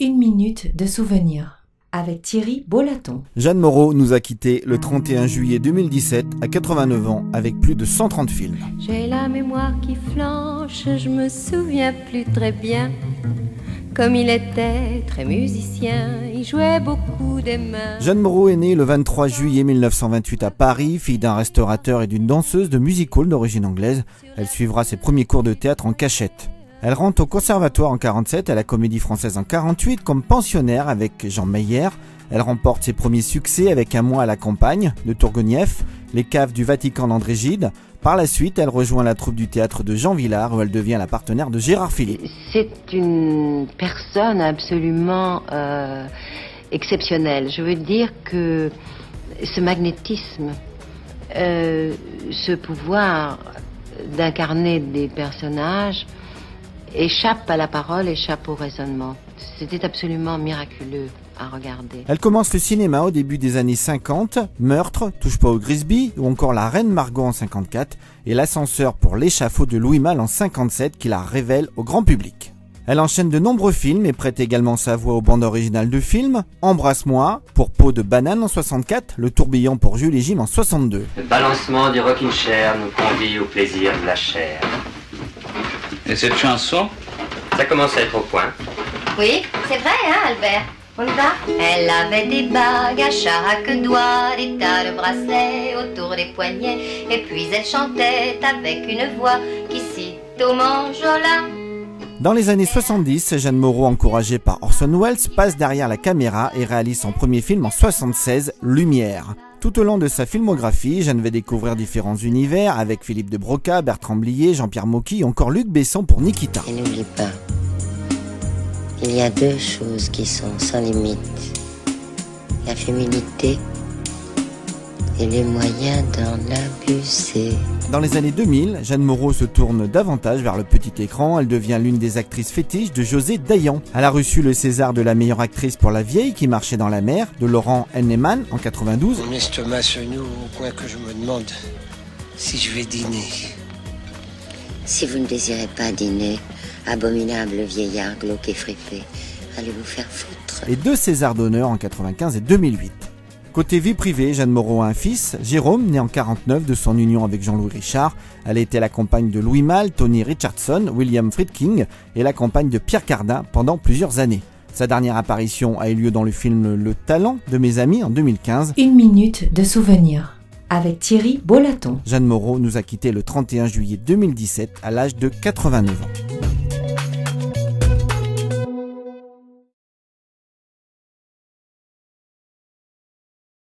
Une minute de souvenir avec Thierry Bollaton. Jeanne Moreau nous a quittés le 31 juillet 2017 à 89 ans avec plus de 130 films. J'ai la mémoire qui flanche, je me souviens plus très bien. Comme il était très musicien, il jouait beaucoup des mains. Jeanne Moreau est née le 23 juillet 1928 à Paris, fille d'un restaurateur et d'une danseuse de music hall d'origine anglaise. Elle suivra ses premiers cours de théâtre en cachette. Elle rentre au conservatoire en 47, à la Comédie Française en 48 comme pensionnaire avec Jean Meyer. Elle remporte ses premiers succès avec Un mois à la campagne de Tourguenieff, Les caves du Vatican d'André Gide. Par la suite, elle rejoint la troupe du théâtre de Jean Vilar où elle devient la partenaire de Gérard Philippe. C'est une personne absolument exceptionnelle. Je veux dire que ce magnétisme, ce pouvoir d'incarner des personnages échappe à la parole, échappe au raisonnement. C'était absolument miraculeux à regarder. Elle commence le cinéma au début des années 50, Meurtre, Touche pas au Grisby, ou encore La Reine Margot en 54, et L'ascenseur pour l'échafaud de Louis Malle en 57 qui la révèle au grand public. Elle enchaîne de nombreux films et prête également sa voix aux bandes originales de films, Embrasse-moi, pour Peau de banane en 64, Le tourbillon pour Jules et Jim en 62. Le balancement du rocking chair nous convie au plaisir de la chair. Et cette chanson? Ça commence à être au point. Oui, c'est vrai, hein, Albert? On y va? Elle avait des bagues à chaque doigt, des tas de bracelets autour des poignets, et puis elle chantait avec une voix qui cite au manjola. Dans les années 70, Jeanne Moreau, encouragée par Orson Welles, passe derrière la caméra et réalise son premier film en 76, Lumière. Tout au long de sa filmographie, Jeanne va découvrir différents univers avec Philippe de Broca, Bertrand Blier, Jean-Pierre Mocky ou encore Luc Besson pour Nikita. Et n'oublie pas, il y a deux choses qui sont sans limite. La féminité et les moyens d'en abuser. Dans les années 2000, Jeanne Moreau se tourne davantage vers le petit écran. Elle devient l'une des actrices fétiches de José Dayan. Elle a reçu le César de la meilleure actrice pour La vieille qui marchait dans la mer de Laurent Henneman en 92. Mon estomac se noue au point que je me demande si je vais dîner. Si vous ne désirez pas dîner, abominable vieillard glauque et fripé, allez vous faire foutre. Et 2 Césars d'honneur en 95 et 2008. Côté vie privée, Jeanne Moreau a un fils, Jérôme, né en 49 de son union avec Jean-Louis Richard. Elle a été la compagne de Louis Malle, Tony Richardson, William Friedkin et la compagne de Pierre Cardin pendant plusieurs années. Sa dernière apparition a eu lieu dans le film Le Talent de mes amis en 2015. Une minute de souvenir avec Thierry Bollaton. Jeanne Moreau nous a quittés le 31 juillet 2017 à l'âge de 89 ans.